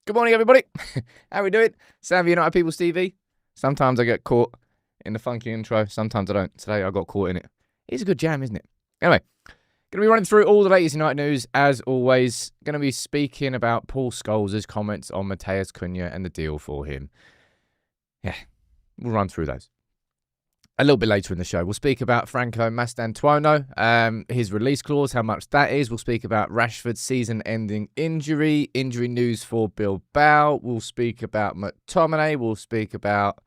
Good morning, everybody. How we doing? Sam United People's TV. Sometimes I get caught in the funky intro. Sometimes I don't. Today I got caught in it. It's a good jam, isn't it? Anyway, going to be running through all the latest United news, as always. Going to be speaking about Paul Scholes' comments on Matheus Cunha and the deal for him. Yeah, we'll run through those. A little bit later in the show, we'll speak about Franco Mastantuono, his release clause, how much that is. We'll speak about Rashford's season-ending injury news for Bilbao. We'll speak about McTominay. We'll speak about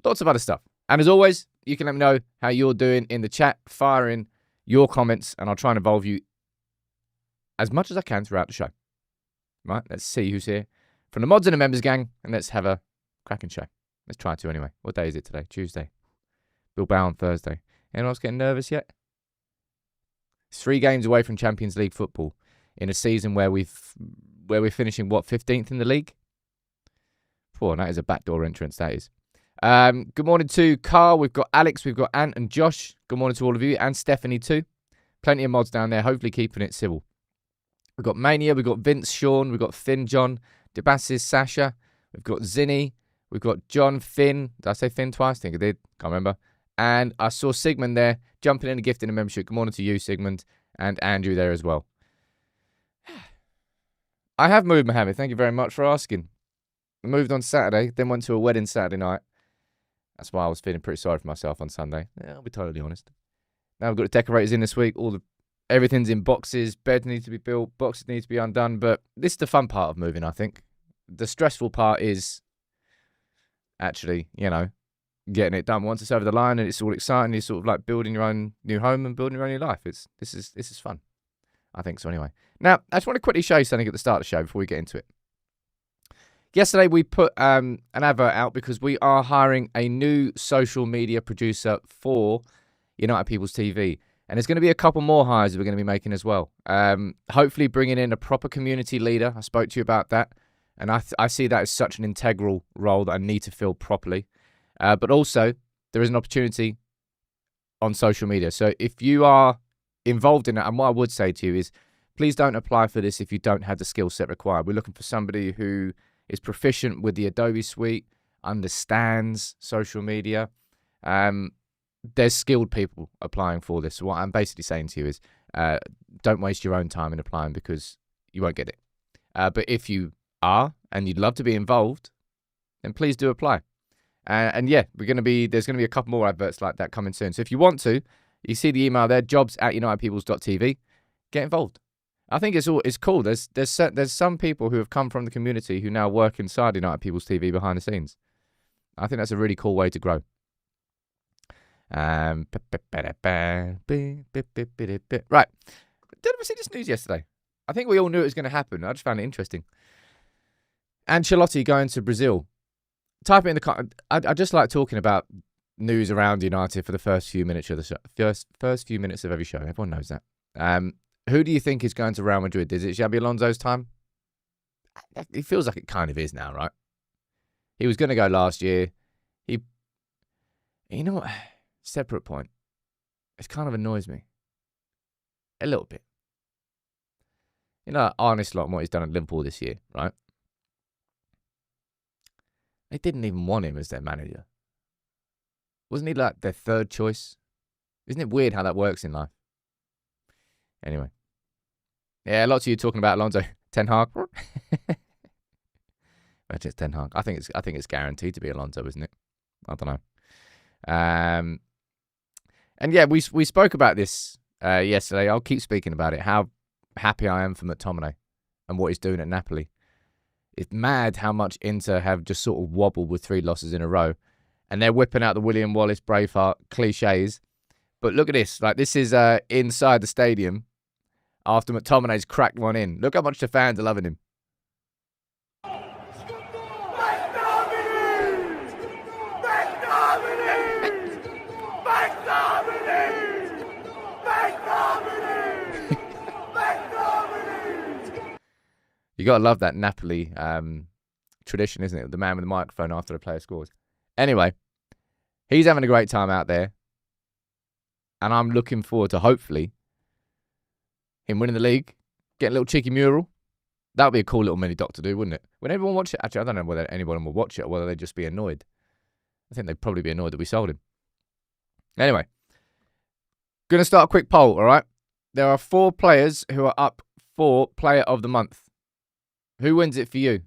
lots of other stuff. And as always, you can let me know how you're doing in the chat. Fire in your comments, and I'll try and involve you as much as I can throughout the show. Right, let's see who's here from the mods and the members gang, and let's have a cracking show. Let's try to anyway. What day is it today? Tuesday. Bilbao on Thursday. Anyone else getting nervous yet? It's 3 games away from Champions League football in a season where we're finishing, 15th in the league? Boy, that is a backdoor entrance, that is. Good morning to Carl. We've got Alex, we've got Ant and Josh. Good morning to all of you, and Stephanie too. Plenty of mods down there, hopefully keeping it civil. We've got Mania, we've got Vince, Sean, we've got Finn, John, Debasis, Sasha, we've got Zinni, we've got John, Finn. Did I say Finn twice? I think I did. Can't remember. And I saw Sigmund there, jumping in and gifting a membership. Good morning to you, Sigmund, and Andrew there as well. I have moved, Mohammed. Thank you very much for asking. I moved on Saturday, then went to a wedding Saturday night. That's why I was feeling pretty sorry for myself on Sunday. Yeah, I'll be totally honest. Now we've got the decorators in this week. Everything's in boxes. Beds need to be built. Boxes need to be undone. But this is the fun part of moving, I think. The stressful part is actually, getting it done. Once it's over the line and it's all exciting, you're sort of like building your own new home and building your own new life. This is fun. I think so anyway. Now, I just want to quickly show you something at the start of the show before we get into it. Yesterday, we put an advert out because we are hiring a new social media producer for United People's TV. And there's going to be a couple more hires that we're going to be making as well. Hopefully bringing in a proper community leader. I spoke to you about that. And I see that as such an integral role that I need to fill properly. But also, there is an opportunity on social media. So if you are involved in it, and what I would say to you is, please don't apply for this if you don't have the skill set required. We're looking for somebody who is proficient with the Adobe suite, understands social media. There's skilled people applying for this. So what I'm basically saying to you is, don't waste your own time in applying because you won't get it. But if you are and you'd love to be involved, then please do apply. And yeah, there's going to be a couple more adverts like that coming soon. So if you want to, you see the email there, jobs@unitedpeoples.tv. Get involved. I think it's cool. There's some people who have come from the community who now work inside United People's TV behind the scenes. I think that's a really cool way to grow. Right. Did I see this news yesterday? I think we all knew it was going to happen. I just found it interesting. Ancelotti going to Brazil. Type it in the comment. I just like talking about news around United for the first few minutes of the show. First few minutes of every show. Everyone knows that. Who do you think is going to Real Madrid? Is it Xabi Alonso's time? It feels like it kind of is now, right? He was going to go last year. You know what? Separate point. It kind of annoys me. A little bit. Arne Slot and what he's done at Liverpool this year, right? They didn't even want him as their manager. Wasn't he like their third choice? Isn't it weird how that works in life? Anyway. Yeah, lots of you talking about Alonso. Ten Hag. It's Ten Hag. I think it's guaranteed to be Alonso, isn't it? I don't know. And yeah, we spoke about this yesterday. I'll keep speaking about it. How happy I am for McTominay and what he's doing at Napoli. It's mad how much Inter have just sort of wobbled with 3 losses in a row. And they're whipping out the William Wallace, Braveheart cliches. But look at this. Like, this is inside the stadium after McTominay's cracked one in. Look how much the fans are loving him. You got to love that Napoli tradition, isn't it? The man with the microphone after the player scores. Anyway, he's having a great time out there. And I'm looking forward to, hopefully, him winning the league, getting a little cheeky mural, That would be a cool little mini doc to do, wouldn't it? When everyone watch it, actually, I don't know whether anyone will watch it or whether they'd just be annoyed. I think they'd probably be annoyed that we sold him. Anyway, going to start a quick poll, all right? There are 4 players who are up for Player of the Month. Who wins it for you?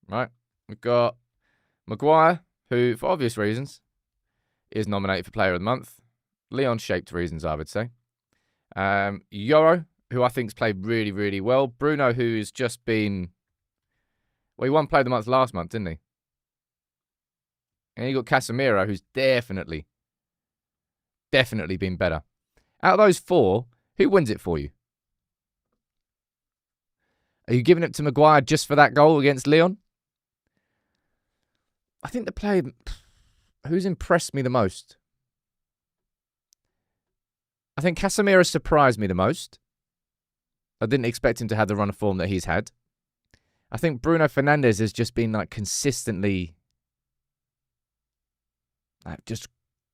Right? We've got Maguire, who, for obvious reasons, is nominated for Player of the Month. Leon-shaped reasons, I would say. Yoro, who I think's played really, really well. Bruno, who's just been... Well, he won Player of the Month last month, didn't he? And you got Casemiro, who's definitely been better. Out of those 4, who wins it for you? Are you giving it to Maguire just for that goal against Leon? I think the player who's impressed me the most. I think Casemiro surprised me the most. I didn't expect him to have the run of form that he's had. I think Bruno Fernandes has just been like consistently just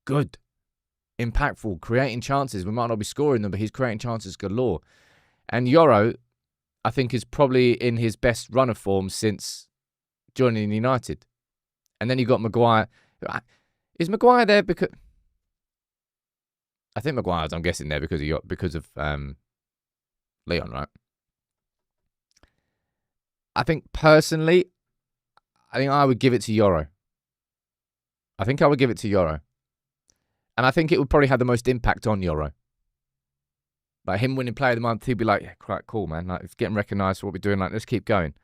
good, impactful, creating chances. We might not be scoring them, but he's creating chances galore. And Yoro, I think, is probably in his best run of form since joining United. And then you got Maguire. Is Maguire there because... I think Maguire's, I'm guessing, there because of Leon, right? I think, personally, I would give it to Yoro. And I think it would probably have the most impact on Yoro. Like him winning Player of the Month, he'd be like, yeah, quite cool, man. Like, it's getting recognised for what we're doing. Like, let's keep going.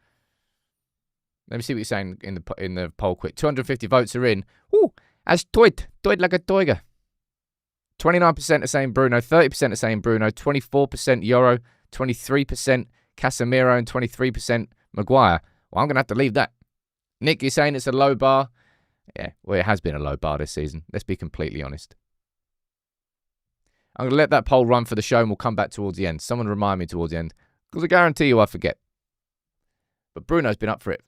Let me see what you're saying in the poll quick. 250 votes are in. Ooh, as toid like a toiger. 29% are saying Bruno, 30% are saying Bruno, 24% Yoro, 23% Casemiro, and 23% Maguire. Well, I'm going to have to leave that. Nick, you're saying it's a low bar? Yeah, well, it has been a low bar this season. Let's be completely honest. I'm going to let that poll run for the show and we'll come back towards the end. Someone remind me towards the end, because I guarantee you I forget. But Bruno's been up for it.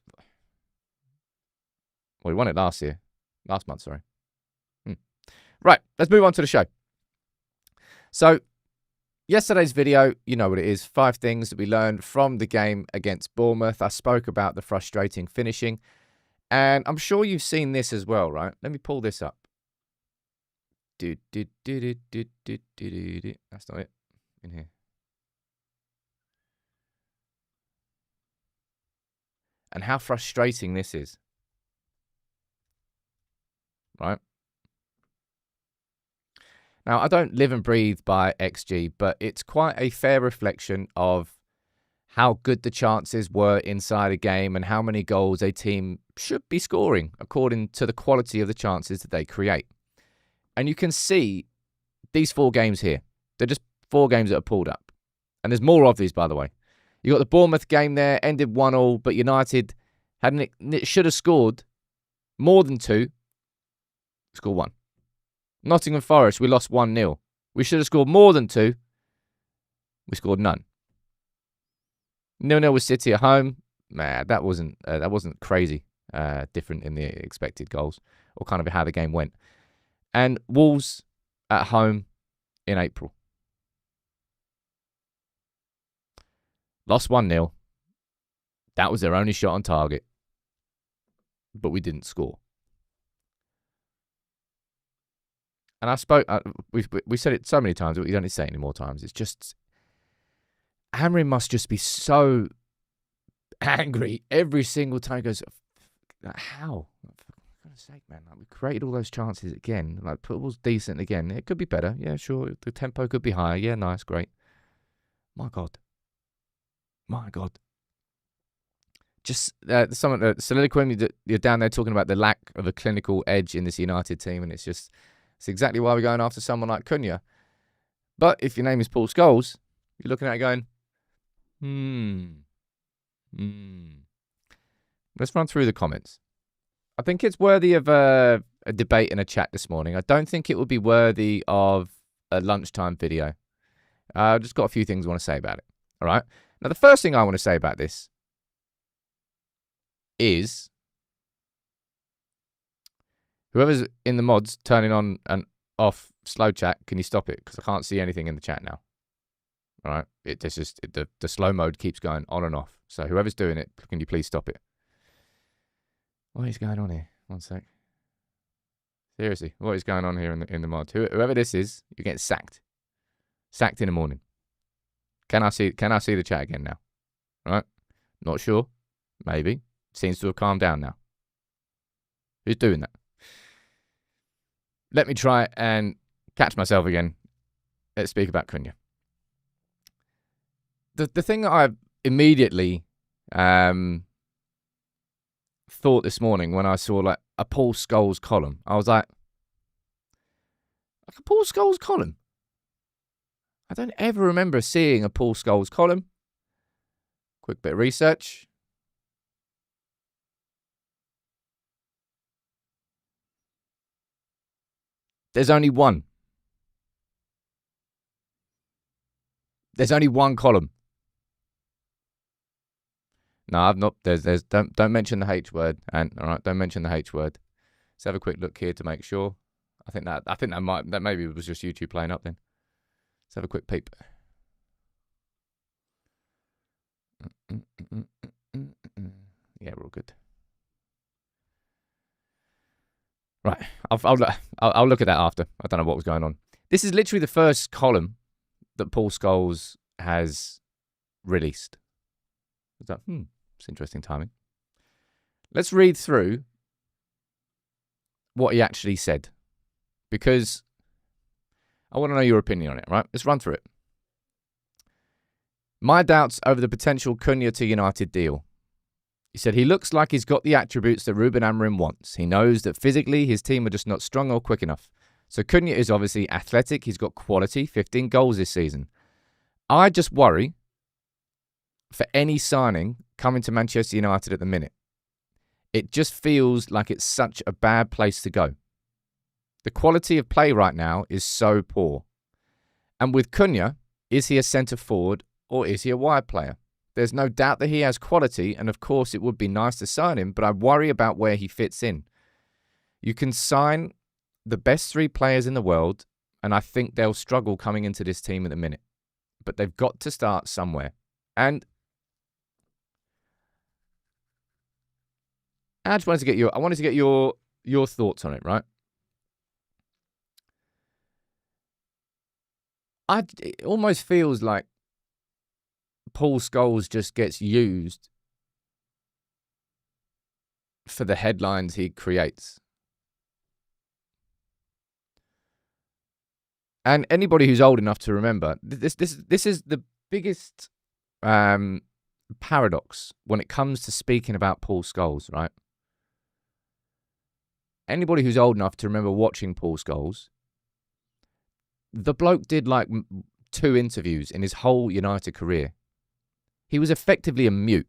Well, he won it last month, sorry. Right, let's move on to the show. So, yesterday's video, you know what it is. 5 things that we learned from the game against Bournemouth. I spoke about the frustrating finishing. And I'm sure you've seen this as well, right? Let me pull this up. That's not it. In here. And how frustrating this is. Right? Now, I don't live and breathe by XG, but it's quite a fair reflection of how good the chances were inside a game and how many goals a team should be scoring according to the quality of the chances that they create. And you can see these 4 games here. They're just 4 games that are pulled up. And there's more of these, by the way. You got the Bournemouth game there, ended 1-1, but United should have scored more than 2. Scored 1. Nottingham Forest, we lost 1-0. We should have scored more than 2. We scored none. 0-0 with City at home. Man, that wasn't crazy different in the expected goals or kind of how the game went. And Wolves at home in April. Lost 1-0. That was their only shot on target. But we didn't score. And we said it so many times, but we don't need to say it any more times. It's just, Amorim must just be so angry every single time he goes, how? For God's sake, man. Like, we created all those chances again. Like, football's decent again. It could be better. Yeah, sure. The tempo could be higher. Yeah, nice, great. My God. Just someone, soliloquy, you're down there talking about the lack of a clinical edge in this United team, and it's exactly why we're going after someone like Cunha. But if your name is Paul Scholes, you're looking at it going, Let's run through the comments. I think it's worthy of a debate and a chat this morning. I don't think it would be worthy of a lunchtime video. I've just got a few things I want to say about it. All right. Now, the first thing I want to say about this is whoever's in the mods turning on and off slow chat, can you stop it? Because I can't see anything in the chat now. All right, the slow mode keeps going on and off. So whoever's doing it, can you please stop it? What is going on here? One sec. Seriously, what is going on here in the mod? Whoever this is, you get sacked. Sacked in the morning. Can I see the chat again now? All right, not sure. Maybe. Seems to have calmed down now. Who's doing that? Let me try and catch myself again. Let's speak about Cunha. The thing that I immediately thought this morning when I saw like a Paul Scholes column, I was like a Paul Scholes column? I don't ever remember seeing a Paul Scholes column. Quick bit of research. There's only one. There's only one column. No, I've not. There's don't mention the H word. And all right, don't mention the H word. Let's have a quick look here to make sure. I think that maybe was just YouTube playing up then. Let's have a quick peep. Yeah, we're all good. Right, I'll look at that after. I don't know what was going on. This is literally the first column that Paul Scholes has released. It's interesting timing. Let's read through what he actually said, because I want to know your opinion on it, right? Let's run through it. My doubts over the potential Cunha to United deal. He said he looks like he's got the attributes that Ruben Amorim wants. He knows that physically his team are just not strong or quick enough. So Cunha is obviously athletic. He's got quality, 15 goals this season. I just worry for any signing coming to Manchester United at the minute. It just feels like it's such a bad place to go. The quality of play right now is so poor. And with Cunha, is he a centre forward or is he a wide player? There's no doubt that he has quality, and of course it would be nice to sign him, but I worry about where he fits in. You can sign the best 3 players in the world, and I think they'll struggle coming into this team at the minute. But they've got to start somewhere. And I just wanted to get your thoughts on it, right? It almost feels like Paul Scholes just gets used for the headlines he creates. And anybody who's old enough to remember, this is the biggest paradox when it comes to speaking about Paul Scholes, right? Anybody who's old enough to remember watching Paul Scholes, the bloke did like 2 interviews in his whole United career. He was effectively a mute.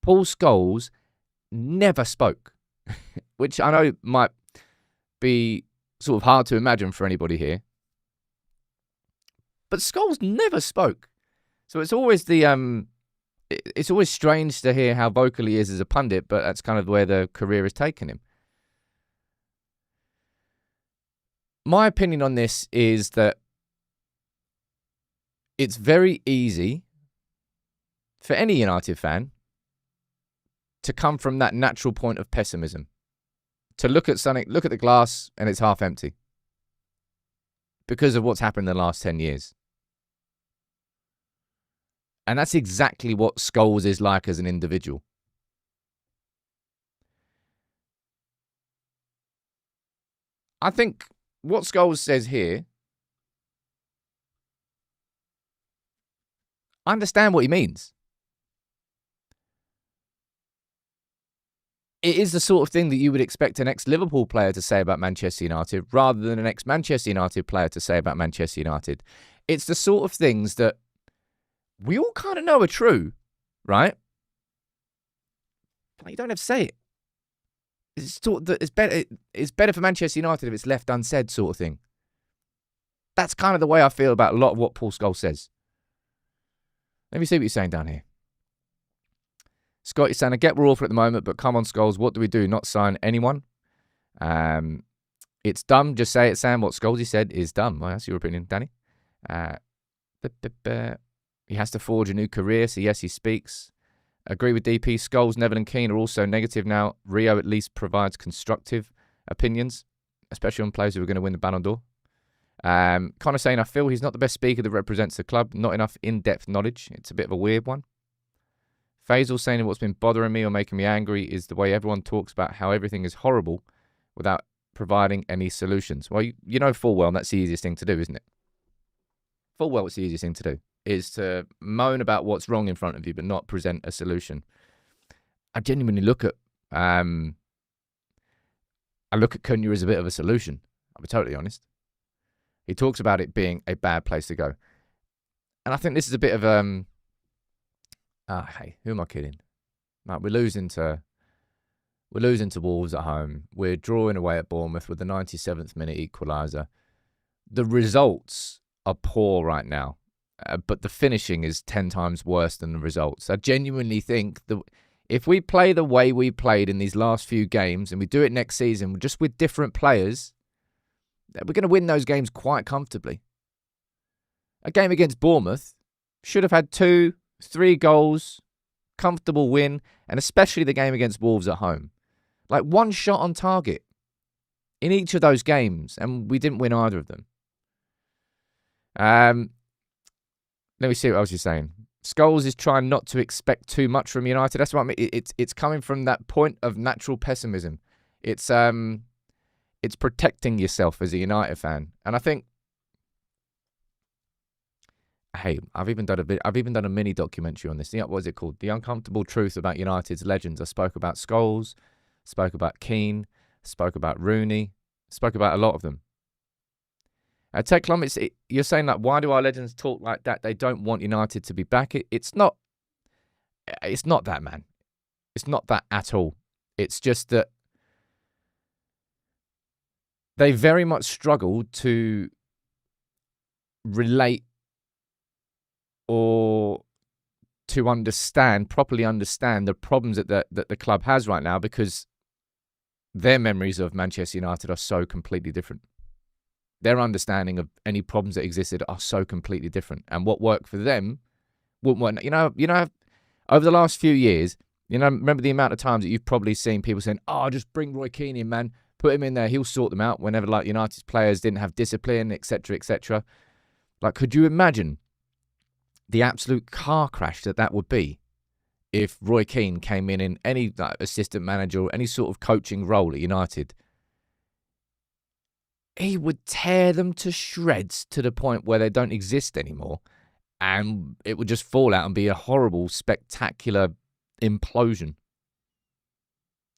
Paul Scholes never spoke, which I know might be sort of hard to imagine for anybody here. But Scholes never spoke. So it's always it's always strange to hear how vocal he is as a pundit, but that's kind of where the career has taken him. My opinion on this is that it's very easy for any United fan to come from that natural point of pessimism, to look at the glass and it's half empty because of what's happened in the last 10 years. And that's exactly what Scholes is like as an individual. I think what Scholes says here, I understand what he means. It is the sort of thing that you would expect an ex-Liverpool player to say about Manchester United rather than an ex-Manchester United player to say about Manchester United. It's the sort of things that we all kind of know are true, right? But you don't have to say it. It's better for Manchester United if it's left unsaid, sort of thing. That's kind of the way I feel about a lot of what Paul Scholes says. Let me see what you're saying down here. Scott, you're saying, I get we're awful at the moment, but come on, Scholes, what do we do? Not sign anyone? It's dumb. Just say it, Sam. What Scholes said is dumb. Well, that's your opinion, Danny. He has to forge a new career, so yes, he speaks. Agree with DP. Scholes, Neville and Keane are also negative now. Rio at least provides constructive opinions, especially on players who are going to win the Ballon d'Or. Connor saying, I feel he's not the best speaker that represents the club. Not enough in-depth knowledge. It's a bit of a weird one. Faisal saying what's been bothering me or making me angry is the way everyone talks about how everything is horrible without providing any solutions. Well, you know full well that's the easiest thing to do, isn't it? Full well it's the easiest thing to do, is to moan about what's wrong in front of you but not present a solution. I genuinely look at Cunha as a bit of a solution. I'll be totally honest. He talks about it being a bad place to go. And I think this is a bit of hey, who am I kidding? Like, we're losing to Wolves at home. We're drawing away at Bournemouth with the 97th minute equaliser. The results are poor right now, but the finishing is 10 times worse than the results. I genuinely think that if we play the way we played in these last few games and we do it next season just with different players, we're going to win those games quite comfortably. A game against Bournemouth should have had 2-3 goals, comfortable win, and especially the game against Wolves at home. Like, one shot on target in each of those games, and we didn't win either of them. Let me see what else you're saying. Scholes is trying not to expect too much from United. That's what I mean. It's coming from that point of natural pessimism. It's protecting yourself as a United fan, and I think, hey, I've even done a mini documentary on this. What was it called? The Uncomfortable Truth About United's Legends. I spoke about Scholes, spoke about Keane, spoke about Rooney, spoke about a lot of them. Ted Clum, you're saying, like, why do our legends talk like that? They don't want United to be back. It's not that, man. It's not that at all. It's just that they very much struggle to relate or to properly understand the problems that the club has right now, because their memories of Manchester United are so completely different. Their understanding of any problems that existed are so completely different. And what worked for them wouldn't work. You know, over the last few years, remember the amount of times that you've probably seen people saying, just bring Roy Keane in, man. Put him in there. He'll sort them out, whenever, like, United's players didn't have discipline, etc., etc. Like, could you imagine the absolute car crash that would be if Roy Keane came in any, like, assistant manager or any sort of coaching role at United? He would tear them to shreds to the point where they don't exist anymore, and it would just fall out and be a horrible, spectacular implosion.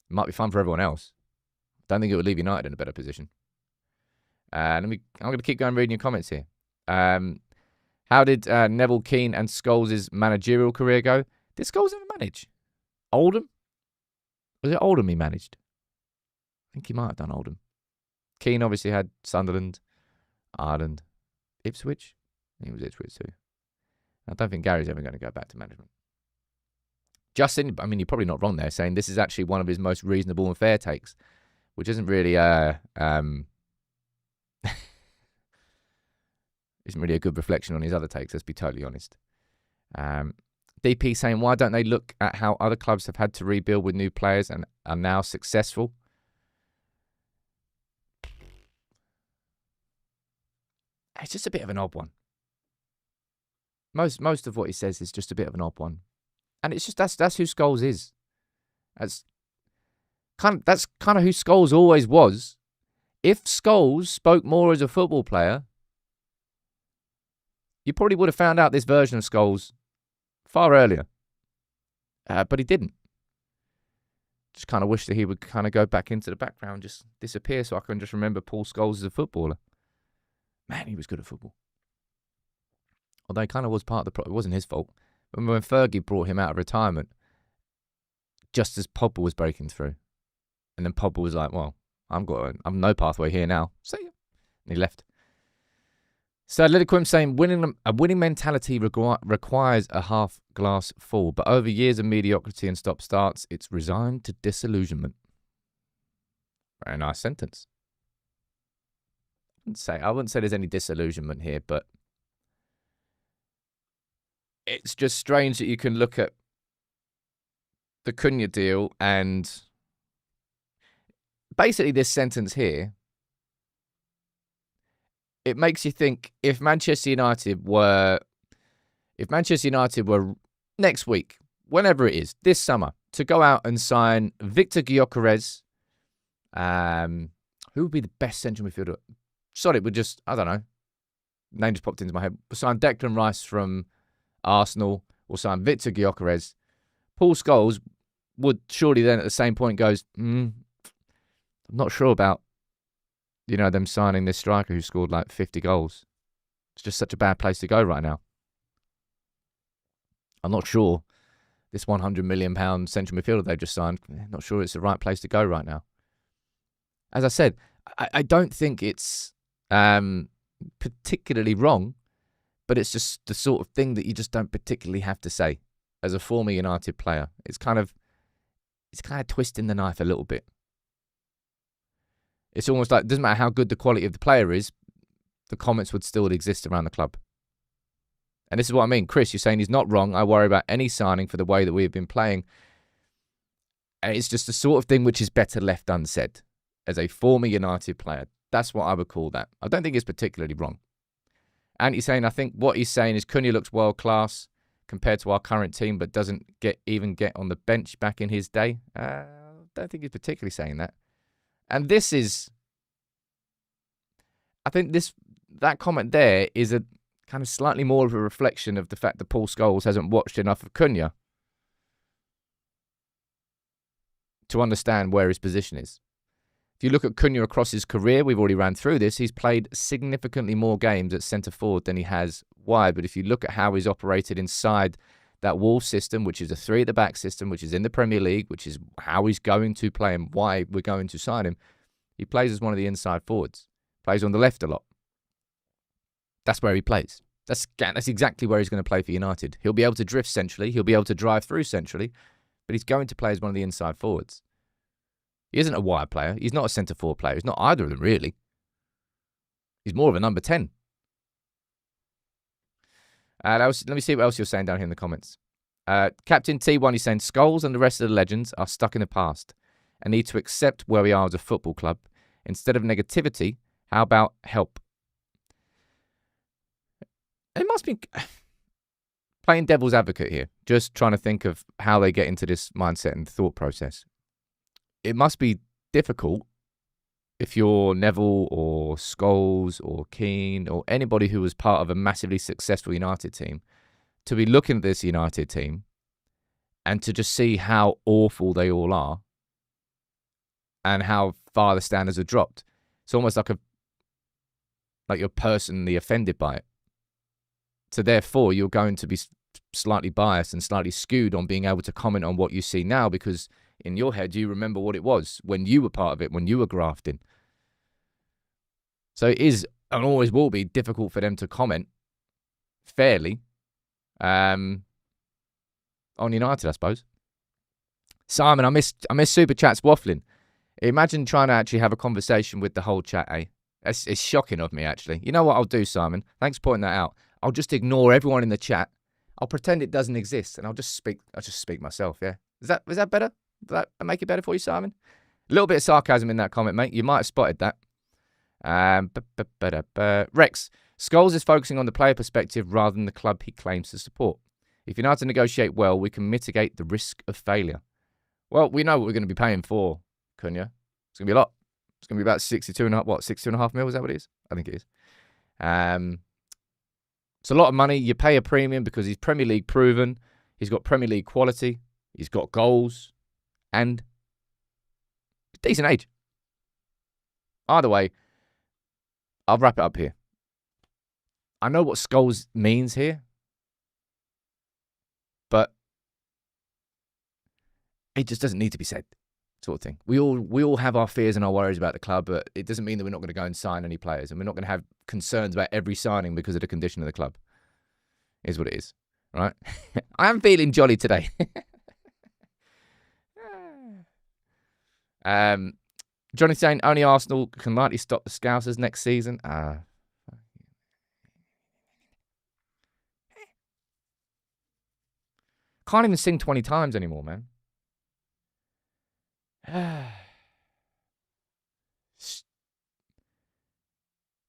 It might be fun for everyone else. Don't think it would leave United in a better position. I'm going to keep going reading your comments here. How did Neville, Keane and Scholes' managerial career go? Did Scholes ever manage? Oldham? Was it Oldham he managed? I think he might have done Oldham. Keane obviously had Sunderland, Ireland, Ipswich. He was Ipswich too. I don't think Gary's ever going to go back to management. Justin, I mean, you're probably not wrong there, saying this is actually one of his most reasonable and fair takes, which isn't really isn't really a good reflection on his other takes, let's be totally honest. DP saying, why don't they look at how other clubs have had to rebuild with new players and are now successful? It's just a bit of an odd one. Most of what he says is just a bit of an odd one. And it's just that's who Scholes is. That's kind of who Scholes always was. If Scholes spoke more as a football player, you probably would have found out this version of Scholes far earlier. But he didn't. Just kind of wish that he would kind of go back into the background, just disappear, so I can just remember Paul Scholes as a footballer. Man, he was good at football. Although he kind of was part of the problem. It wasn't his fault. When Fergie brought him out of retirement, just as Pogba was breaking through. And then Pogba was like, well, I'm no pathway here now. See ya. And he left. So Lidiquim saying, a winning mentality requires a half glass full, but over years of mediocrity and stop-starts, it's resigned to disillusionment. Very nice sentence. I wouldn't say there's any disillusionment here, but it's just strange that you can look at the Cunha deal and basically this sentence here, it makes you think if Manchester United were next week, whenever it is, this summer, to go out and sign Victor Gyökeres, who would be the best central midfielder? Sorry, it would just, I don't know. Name just popped into my head. We'll sign Declan Rice from Arsenal. We'll sign Victor Gyökeres. Paul Scholes would surely then at the same point goes, I'm not sure about, them signing this striker who scored like 50 goals. It's just such a bad place to go right now. I'm not sure this £100 million central midfielder they've just signed, not sure it's the right place to go right now. As I said, I don't think it's particularly wrong, but it's just the sort of thing that you just don't particularly have to say as a former United player. It's kind of twisting the knife a little bit. It's almost like it doesn't matter how good the quality of the player is, the comments would still exist around the club. And this is what I mean. Chris, you're saying he's not wrong. I worry about any signing for the way that we've been playing. And it's just the sort of thing which is better left unsaid. As a former United player, that's what I would call that. I don't think it's particularly wrong. And he's saying, I think what he's saying is Cunha looks world class compared to our current team, but doesn't even get on the bench back in his day. I don't think he's particularly saying that. And this is, I think that comment there is a kind of slightly more of a reflection of the fact that Paul Scholes hasn't watched enough of Cunha to understand where his position is. If you look at Cunha across his career, we've already ran through this, he's played significantly more games at centre-forward than he has wide. But if you look at how he's operated inside that Wolves system, which is a three-at-the-back system, which is in the Premier League, which is how he's going to play and why we're going to sign him, he plays as one of the inside forwards. Plays on the left a lot. That's where he plays. That's exactly where he's going to play for United. He'll be able to drift centrally. He'll be able to drive through centrally. But he's going to play as one of the inside forwards. He isn't a wide player. He's not a centre-forward player. He's not either of them, really. He's more of a number 10. Let me see what else you're saying down here in the comments. Captain T1 is saying, Scholes and the rest of the legends are stuck in the past and need to accept where we are as a football club. Instead of negativity, how about help? It must be playing devil's advocate here, just trying to think of how they get into this mindset and thought process. It must be difficult if you're Neville or Scholes or Keane or anybody who was part of a massively successful United team to be looking at this United team and to just see how awful they all are and how far the standards have dropped. It's almost like you're personally offended by it. So therefore, you're going to be slightly biased and slightly skewed on being able to comment on what you see now because in your head, you remember what it was when you were part of it, when you were grafting. So it is and always will be difficult for them to comment fairly on United, I suppose. Simon, I miss Super Chats waffling. Imagine trying to actually have a conversation with the whole chat, eh? It's shocking of me, actually. You know what I'll do, Simon? Thanks for pointing that out. I'll just ignore everyone in the chat. I'll pretend it doesn't exist, and I'll just speak myself, yeah? Is that better? Does that make it better for you, Simon? A little bit of sarcasm in that comment, mate. You might have spotted that. Rex, Scholes is focusing on the player perspective rather than the club he claims to support. If United negotiate well, we can mitigate the risk of failure. Well, we know what we're going to be paying for Cunha. It's going to be a lot. It's going to be about 62.5 mil, is that what it is? I think it is. It's a lot of money. You pay a premium because he's Premier League proven. He's got Premier League quality. He's got goals. And decent age. Either way, I'll wrap it up here. I know what Scholes means here, but it just doesn't need to be said, sort of thing. We all have our fears and our worries about the club, but it doesn't mean that we're not going to go and sign any players, and we're not going to have concerns about every signing because of the condition of the club. Is what it is, right? I am feeling jolly today. Johnny saying only Arsenal can likely stop the Scousers next season. can't even sing 20 times anymore, man.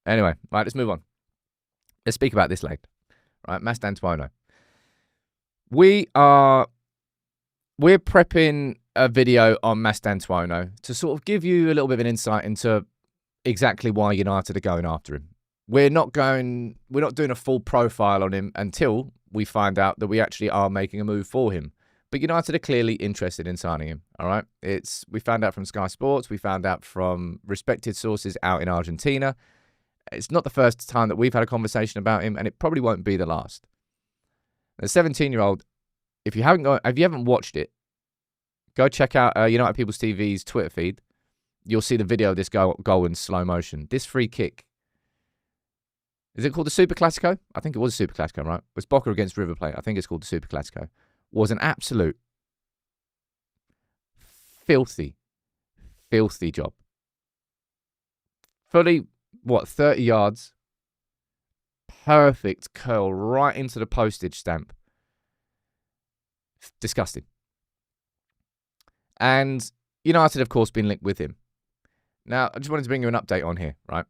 Anyway, right, let's move on. Let's speak about this later. Right, Mastantuono. We're prepping a video on Mastantuono to sort of give you a little bit of an insight into exactly why United are going after him. We're not doing a full profile on him until we find out that we actually are making a move for him. But United are clearly interested in signing him, all right? We found out from Sky Sports. We found out from respected sources out in Argentina. It's not the first time that we've had a conversation about him, and it probably won't be the last. The 17-year-old, if you haven't watched it, go check out United People's TV's Twitter feed. You'll see the video of this goal in slow motion. This free kick. Is it called the Super Classico? I think it was a Super Classico, right? It was Boca against River Plate. I think it's called the Super Classico. Was an absolute filthy job. Fully, 30 yards. Perfect curl right into the postage stamp. Disgusting. And United, of course, been linked with him. Now, I just wanted to bring you an update on here, right?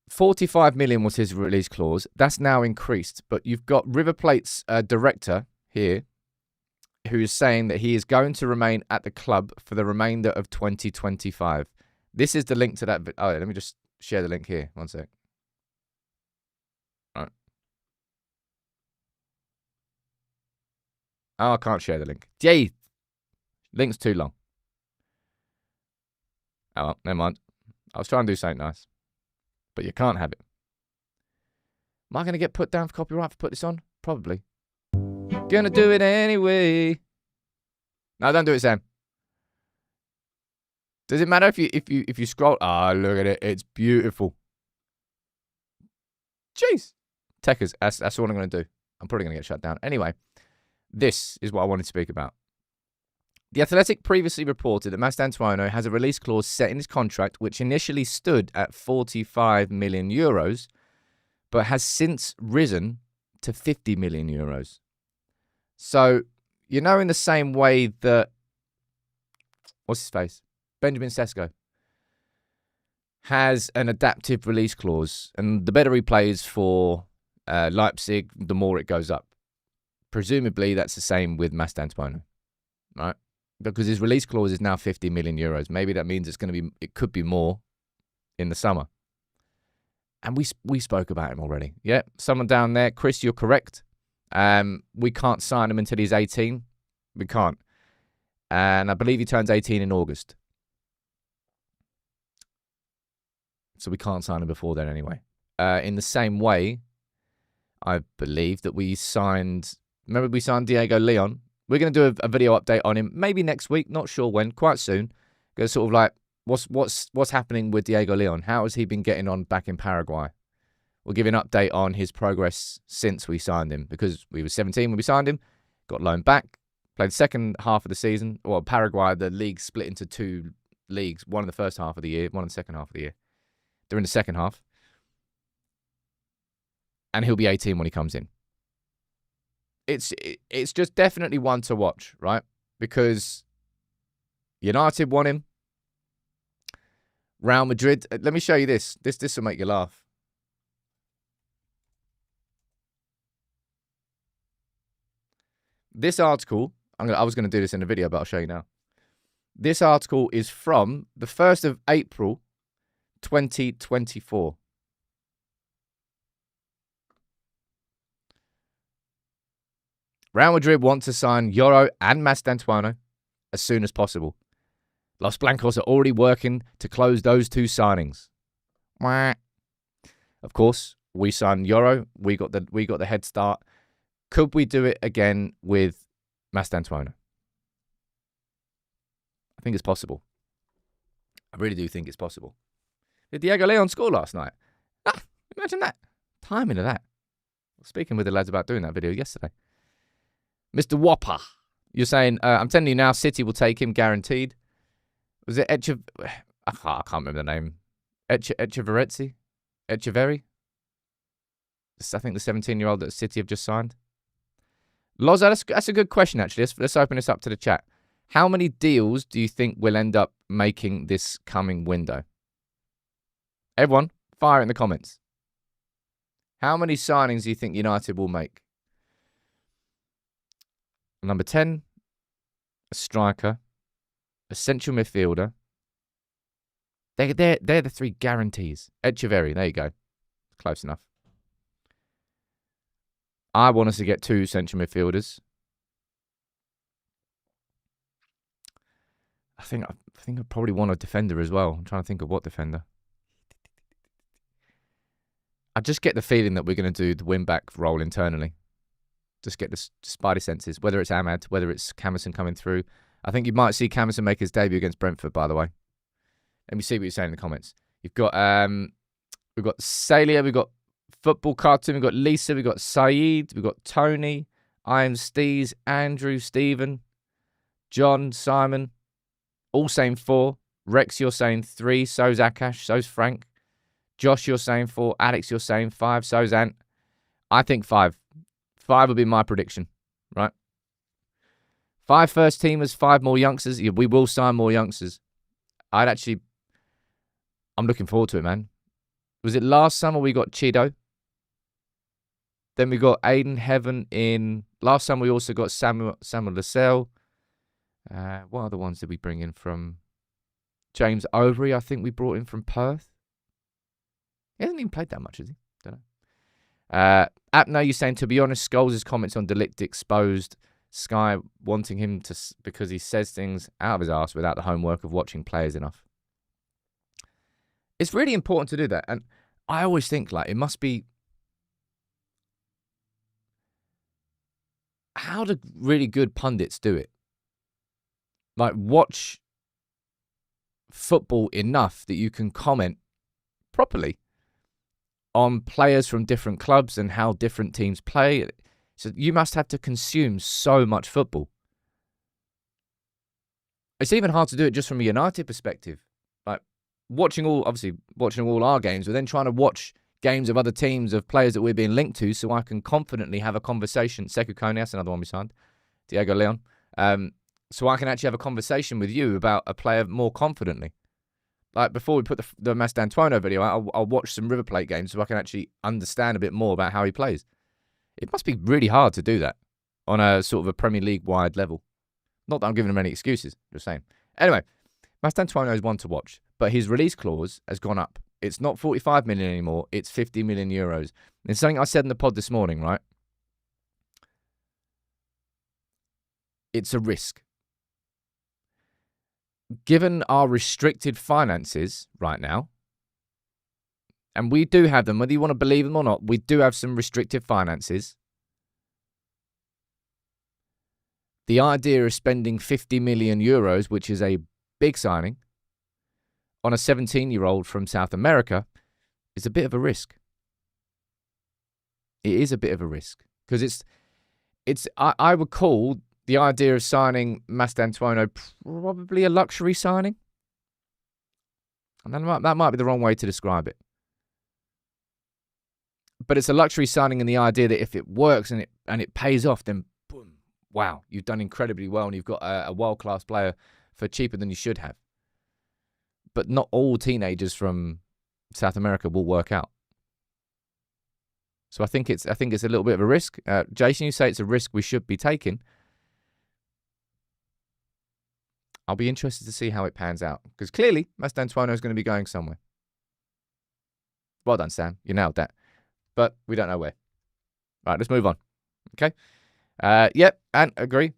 45 million was his release clause. That's now increased. But you've got River Plate's director here who is saying that he is going to remain at the club for the remainder of 2025. This is the link to that. Oh, let me just share the link here. One sec. All right. Oh, I can't share the link. Gee, link's too long. Oh, well, never mind. I was trying to do something nice. But you can't have it. Am I going to get put down for copyright for put this on? Probably. Gonna do it anyway. No, don't do it, Sam. Does it matter if you scroll? Ah, look at it. It's beautiful. Jeez. Techers, that's all I'm going to do. I'm probably going to get shut down. Anyway, this is what I wanted to speak about. The Athletic previously reported that Mastantuono has a release clause set in his contract, which initially stood at 45 million euros, but has since risen to 50 million euros. So, in the same way that, what's his face? Benjamin Sesko has an adaptive release clause, and the better he plays for Leipzig, the more it goes up. Presumably, that's the same with Mastantuono, right? Because his release clause is now 50 million euros. Maybe that means it could be more in the summer. And we spoke about him already. Yeah, someone down there, Chris, you're correct. We can't sign him until he's 18. We can't. And I believe he turns 18 in August. So we can't sign him before then anyway. In the same way, I believe that we signed Diego Leon. We're going to do a video update on him, maybe next week, not sure when, quite soon. Go sort of like, what's happening with Diego Leon? How has he been getting on back in Paraguay? We'll give you an update on his progress since we signed him, because we were 17 when we signed him, got loaned back, played the second half of the season. Well, Paraguay, the league split into two leagues, one in the first half of the year, one in the second half of the year. They're in the second half. And he'll be 18 when he comes in. It's just definitely one to watch, right? Because United want him. Real Madrid. Let me show you this. This will make you laugh. This article, I was going to do this in a video, but I'll show you now. This article is from the 1st of April, 2024. Real Madrid want to sign Yoro and Mastantuono as soon as possible. Los Blancos are already working to close those two signings. Of course, we signed Yoro. We got the head start. Could we do it again with Mastantuono? I think it's possible. I really do think it's possible. Did Diego Leon score last night? Imagine that. Timing of that. I was speaking with the lads about doing that video yesterday. Mr. Whopper, you're saying, I'm telling you now, City will take him, guaranteed. Was it I can't remember the name. Echeverri? I think the 17-year-old that City have just signed. Loza, that's a good question, actually. Let's open this up to the chat. How many deals do you think we'll end up making this coming window? Everyone, fire it in the comments. How many signings do you think United will make? Number 10, a striker, a central midfielder. They're the 3 guarantees. Echeverri, there you go. Close enough. I want us to get 2 central midfielders. I think I probably want a defender as well. I'm trying to think of what defender. I just get the feeling that we're going to do the win-back role internally. Just get the spidey senses, whether it's Ahmad, whether it's Camerson coming through. I think you might see Camerson make his debut against Brentford, by the way. Let me see what you're saying in the comments. You've got, we've got Salia, we've got Football Cartoon, we've got Lisa, we've got Saeed, we've got Tony, I am Steez, Andrew, Stephen, John, Simon, all saying 4. Rex, you're saying 3. So's Akash, so's Frank. Josh, you're saying 4. Alex, you're saying 5. So's Ant. I think 5. 5 would be my prediction, right? 5 first teamers, 5 more youngsters. Yeah, we will sign more youngsters. I'm looking forward to it, man. Was it last summer we got Chido? Then we got Aiden Heaven in. Last summer we also got Samuel Lascelles. What other ones did we bring in from? James Overy, I think we brought in from Perth. He hasn't even played that much, has he? Don't know. Apno, you're saying, to be honest, Scholes' comments on Delict exposed Sky wanting him to, because he says things out of his arse without the homework of watching players enough. It's really important to do that. And I always think, like, it must be... How do really good pundits do it? Like, watch football enough that you can comment properly on players from different clubs and how different teams play. So you must have to consume so much football. It's even hard to do it just from a United perspective. Like, watching all our games, but then trying to watch games of other teams, of players that we're being linked to, so I can confidently have a conversation. Sekou Kone, that's another one we signed. Diego Leon. So I can actually have a conversation with you about a player more confidently. Like, before we put the Mastantuono video out, I'll watch some River Plate games so I can actually understand a bit more about how he plays. It must be really hard to do that on a sort of a Premier League-wide level. Not that I'm giving him any excuses, just saying. Anyway, Mastantuono is one to watch, but his release clause has gone up. It's not 45 million anymore, it's 50 million euros. It's something I said in the pod this morning, right? It's a risk. Given our restricted finances right now, and we do have them, whether you want to believe them or not, we do have some restricted finances. The idea of spending 50 million euros, which is a big signing, on a 17-year-old from South America is a bit of a risk. It is a bit of a risk. Because I would call the idea of signing Mastantuono probably a luxury signing. And that might be the wrong way to describe it. But it's a luxury signing in the idea that if it works and it pays off, then boom, wow, you've done incredibly well and you've got a world-class player for cheaper than you should have. But not all teenagers from South America will work out. So I think it's a little bit of a risk. Jason, you say it's a risk we should be taking. I'll be interested to see how it pans out. Because clearly, Mastantuono is going to be going somewhere. Well done, Sam. You nailed that. But we don't know where. Right, let's move on. Okay? Yep, and agree.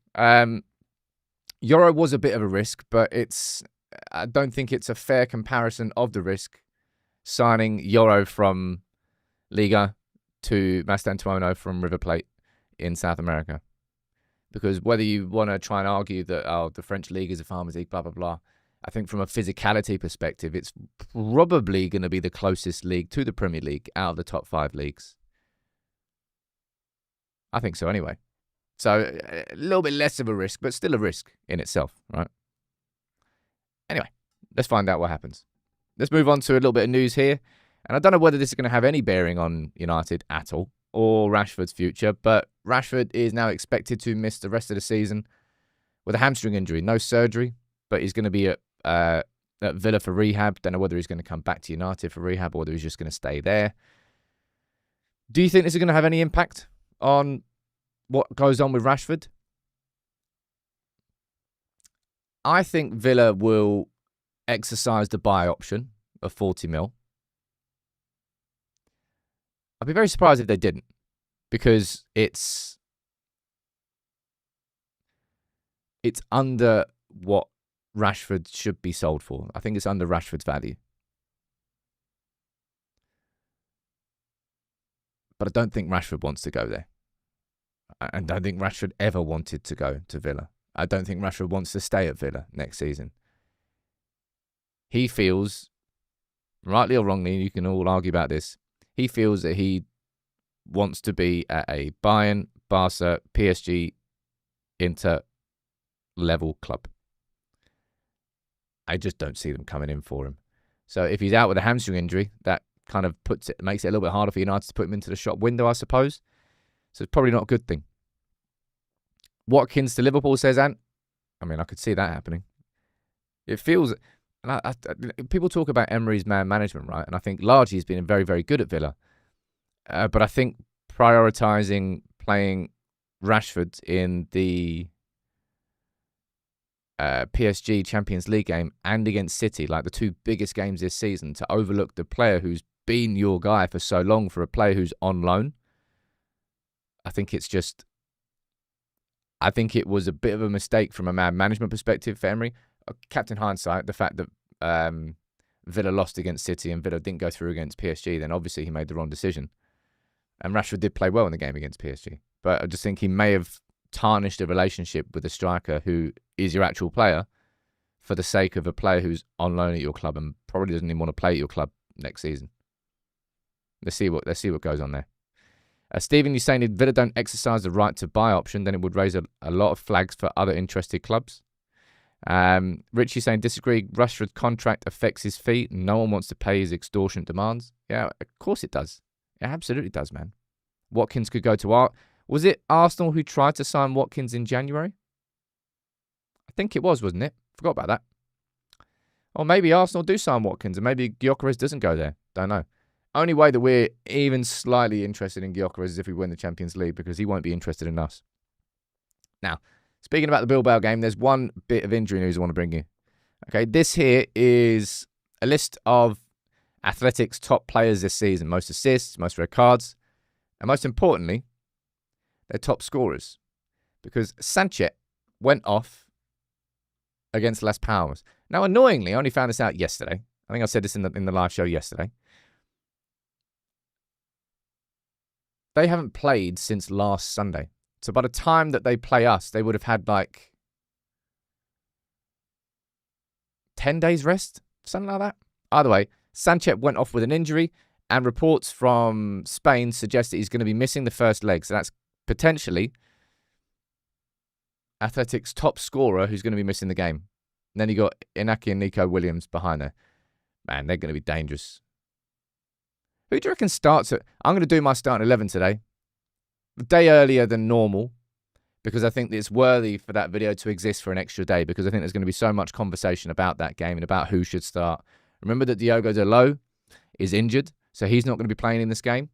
Euro was a bit of a risk, but I don't think it's a fair comparison of the risk signing Euro from Liga to Mastantuono from River Plate in South America. Because whether you want to try and argue that the French League is a farmers' league, blah, blah, blah, I think from a physicality perspective, it's probably going to be the closest league to the Premier League out of the top 5 leagues. I think so anyway. So a little bit less of a risk, but still a risk in itself, right? Anyway, let's find out what happens. Let's move on to a little bit of news here. And I don't know whether this is going to have any bearing on United at all. or Rashford's future, but Rashford is now expected to miss the rest of the season with a hamstring injury. No surgery, but he's going to be at Villa for rehab. Don't know whether he's going to come back to United for rehab or whether he's just going to stay there. Do you think this is going to have any impact on what goes on with Rashford? I think Villa will exercise the buy option of 40 mil. I'd be very surprised if they didn't, because it's under what Rashford should be sold for. I think it's under Rashford's value. But I don't think Rashford wants to go there. I don't think Rashford ever wanted to go to Villa. I don't think Rashford wants to stay at Villa next season. He feels, rightly or wrongly, you can all argue about this, he feels that he wants to be at a Bayern, Barca, PSG, Inter level club. I just don't see them coming in for him. So if he's out with a hamstring injury, that kind of makes it a little bit harder for United to put him into the shop window, I suppose. So it's probably not a good thing. Watkins to Liverpool, says Ant. I mean, I could see that happening. It feels... people talk about Emery's man management, right? And I think largely he's been very, very good at Villa. But I think prioritising playing Rashford in the PSG Champions League game and against City, like the two biggest games this season, to overlook the player who's been your guy for so long for a player who's on loan, I think it's just... I think it was a bit of a mistake from a man management perspective for Emery. Captain hindsight, the fact that Villa lost against City and Villa didn't go through against PSG, then obviously he made the wrong decision. And Rashford did play well in the game against PSG. But I just think he may have tarnished a relationship with a striker who is your actual player for the sake of a player who's on loan at your club and probably doesn't even want to play at your club next season. Let's see what goes on there. Stephen, you're saying if Villa don't exercise the right to buy option, then it would raise a lot of flags for other interested clubs. Richie saying, disagree. Rashford's contract affects his fee. No one wants to pay his extortionate demands. Yeah, of course it does. It absolutely does, man. Watkins could go to Was it Arsenal who tried to sign Watkins in January? I think it was, wasn't it? Forgot about that. Or maybe Arsenal do sign Watkins and maybe Gyökeres doesn't go there. Don't know. Only way that we're even slightly interested in Gyökeres is if we win the Champions League, because he won't be interested in us. Now, speaking about the Bilbao game, there's one bit of injury news I want to bring you. Okay, this here is a list of Athletic's top players this season. Most assists, most red cards, and most importantly, their top scorers. Because Sanchez went off against Las Palmas. Now, annoyingly, I only found this out yesterday. I think I said this in the live show yesterday. They haven't played since last Sunday. So by the time that they play us, they would have had like 10 days rest, something like that. Either way, Sanchez went off with an injury, and reports from Spain suggest that he's going to be missing the first leg. So that's potentially Athletic's top scorer who's going to be missing the game. And then you got Inaki and Nico Williams behind there. Man, they're going to be dangerous. Who do you reckon starts at... I'm going to do my starting 11 today. A day earlier than normal, because I think it's worthy for that video to exist for an extra day, because I think there's going to be so much conversation about that game and about who should start. Remember that Diogo Dalot is injured, so he's not going to be playing in this game.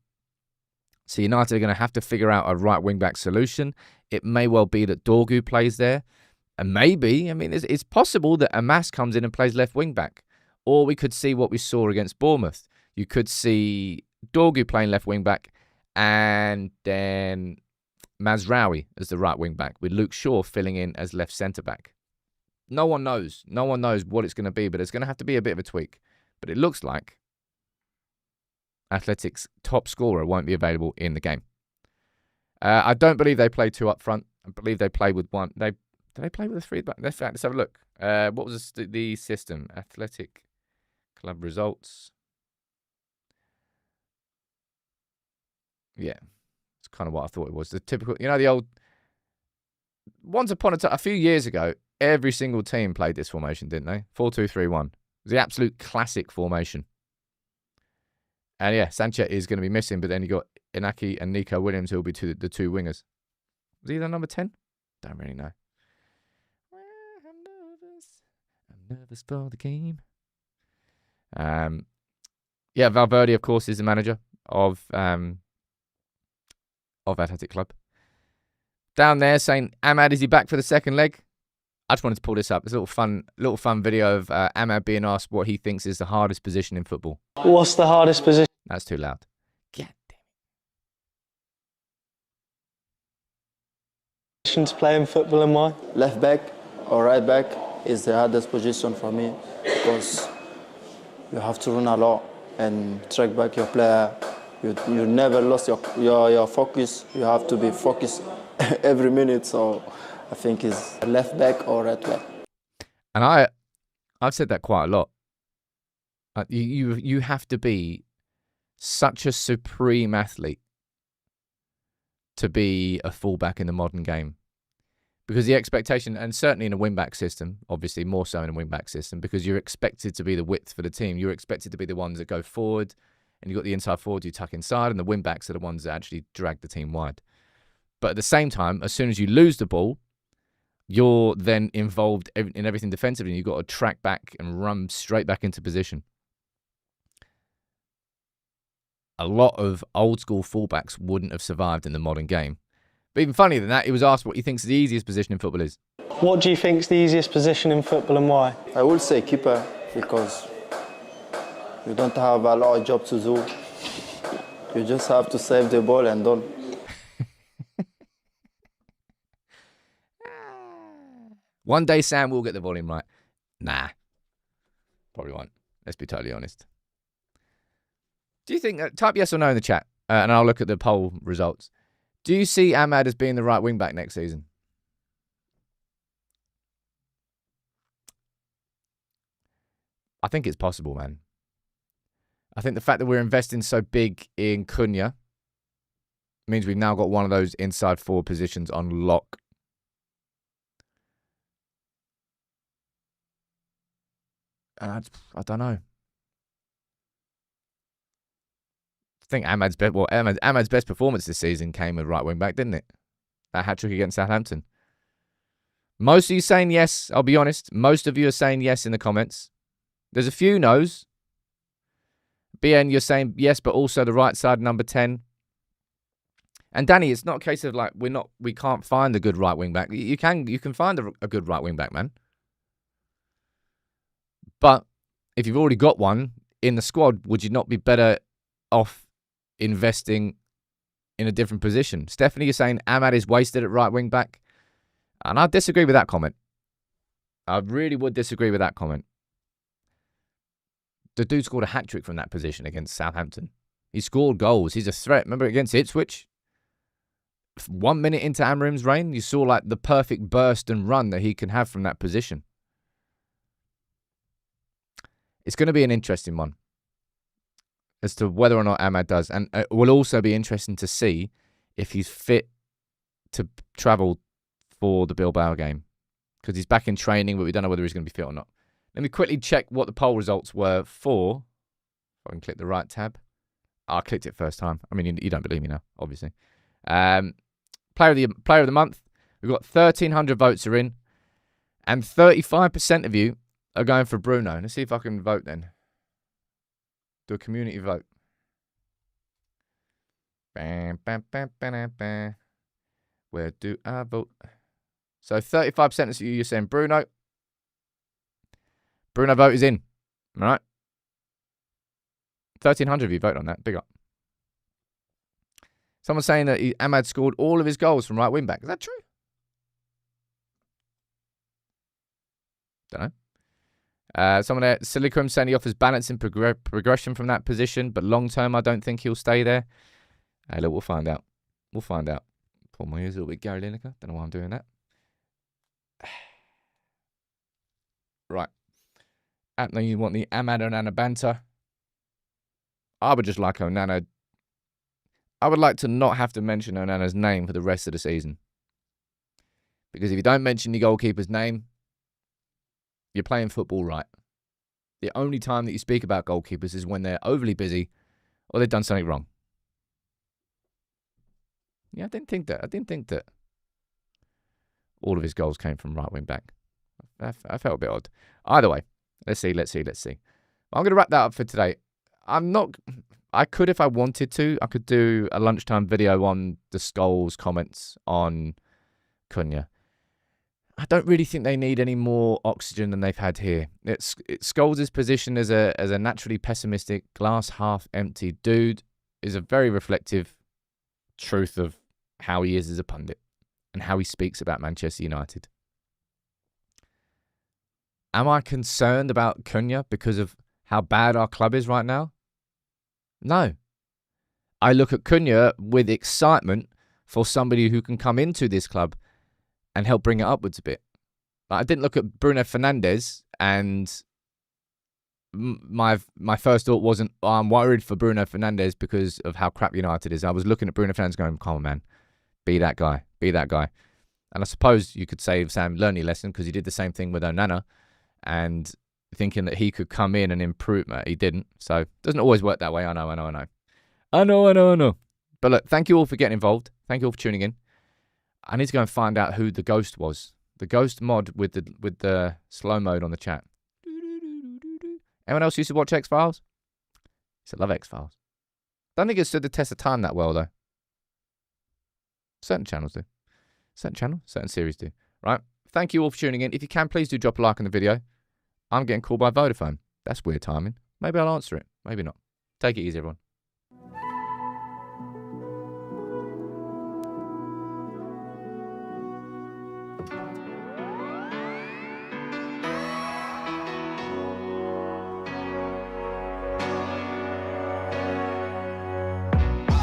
So United are going to have to figure out a right wing-back solution. It may well be that Dorgu plays there. And maybe, I mean, it's possible that Amas comes in and plays left wing-back. Or we could see what we saw against Bournemouth. You could see Dorgu playing left wing-back and then Mazraoui as the right wing-back, with Luke Shaw filling in as left centre-back. No one knows. No one knows what it's going to be, but it's going to have to be a bit of a tweak. But it looks like Athletic's top scorer won't be available in the game. I don't believe they play two up front. I believe they play with one. Did they play with a three back? Let's have a look. What was the system? Athletic club results. Yeah, it's kind of what I thought it was. The typical, the old... Once upon a time, a few years ago, every single team played this formation, didn't they? 4-2-3-1. It was the absolute classic formation. And yeah, Sanchez is going to be missing, but then you got Inaki and Nico Williams, who will be the two wingers. Was he the number 10? Don't really know. I'm nervous for the game. Yeah, Valverde, of course, is the manager of Athletic Club. Down there saying, Ahmad, is he back for the second leg? I just wanted to pull this up. It's a little fun video of Ahmad being asked what he thinks is the hardest position in football. What's the hardest position? That's too loud. God damn. To play in football and why? Left back or right back is the hardest position for me because you have to run a lot and track back your player. You never lost your focus. You have to be focused every minute. So I think it's left back or right back. And I've said that quite a lot. You have to be such a supreme athlete to be a fullback in the modern game. Because the expectation, and certainly in a wing-back system, obviously more so in a wing-back system, because you're expected to be the width for the team. You're expected to be the ones that go forward, and you've got the inside forwards you tuck inside, and the wing-backs are the ones that actually drag the team wide. But at the same time, as soon as you lose the ball, you're then involved in everything defensively, and you've got to track back and run straight back into position. A lot of old-school fullbacks wouldn't have survived in the modern game. But even funnier than that, he was asked what he thinks the easiest position in football is. What do you think is the easiest position in football and why? I will say keeper because you don't have a lot of job to do. You just have to save the ball and done. One day Sam will get the volume right. Nah. Probably won't. Let's be totally honest. Do you think... type yes or no in the chat, and I'll look at the poll results. Do you see Ahmad as being the right wing-back next season? I think it's possible, man. I think the fact that we're investing so big in Cunha means we've now got one of those inside forward positions on lock. I don't know. I think Ahmad's best performance this season came with right wing back, didn't it? That hat-trick against Southampton. Most of you saying yes, I'll be honest. Most of you are saying yes in the comments. There's a few no's. BN, you're saying yes, but also the right side, number 10. And Danny, it's not a case of like we can't find a good right wing back. You can find a good right wing back, man. But if you've already got one in the squad, would you not be better off investing in a different position? Stephanie, you're saying Ahmad is wasted at right wing back. And I disagree with that comment. I really would disagree with that comment. The dude scored a hat-trick from that position against Southampton. He scored goals. He's a threat. Remember against Ipswich? 1 minute into Amarim's reign, you saw like the perfect burst and run that he can have from that position. It's going to be an interesting one as to whether or not Ahmad does. And it will also be interesting to see if he's fit to travel for the Bilbao game. Because he's back in training, but we don't know whether he's going to be fit or not. Let me quickly check what the poll results were for. If I can click the right tab. I clicked it first time. I mean, you don't believe me now, obviously. Player of the month. We've got 1,300 votes are in. And 35% of you are going for Bruno. Let's see if I can vote then. Do a community vote. Bam, bam, bam, bam, bam. Where do I vote? So 35% of you, you're saying Bruno. Bruno vote is in. All right. 1,300 of you vote on that. Big up. Someone's saying that Ahmad scored all of his goals from right wing back. Is that true? Don't know. Someone there, Silicum, saying he offers balance and progression from that position, but long term, I don't think he'll stay there. Hey, look, we'll find out. We'll find out. Pull my ears a little bit, Gary Lineker. Don't know why I'm doing that. Right. Now you want the Ahmad Onana banter. I would just like Onana. I would like to not have to mention Onana's name for the rest of the season. Because if you don't mention the goalkeeper's name, you're playing football right. The only time that you speak about goalkeepers is when they're overly busy or they've done something wrong. Yeah, I didn't think that all of his goals came from right wing back. I felt a bit odd. Either way, let's see. I'm going to wrap that up for today. I could, if I wanted to, I could do a lunchtime video on the Scholes comments on Cunha. I don't really think they need any more oxygen than they've had here. It's Scholes' position as a naturally pessimistic, glass half empty dude is a very reflective truth of how he is as a pundit and how he speaks about Manchester United. Am I concerned about Cunha because of how bad our club is right now? No. I look at Cunha with excitement for somebody who can come into this club and help bring it upwards a bit. I didn't look at Bruno Fernandes and my first thought wasn't, oh, I'm worried for Bruno Fernandes because of how crap United is. I was looking at Bruno Fernandes going, come on, man, be that guy. And I suppose you could say Sam learned a lesson because he did the same thing with Onana and thinking that he could come in and improve. He didn't. So it doesn't always work that way. I know. But look, thank you all for getting involved. Thank you all for tuning in. I need to go and find out who the ghost was. The ghost mod with the slow mode on the chat. Anyone else used to watch X-Files? I used to love X-Files. Don't think it stood the test of time that well, though. Certain channels do. Certain series do. Right? Thank you all for tuning in. If you can, please do drop a like on the video. I'm getting called by Vodafone. That's weird timing. Maybe I'll answer it. Maybe not. Take it easy, everyone.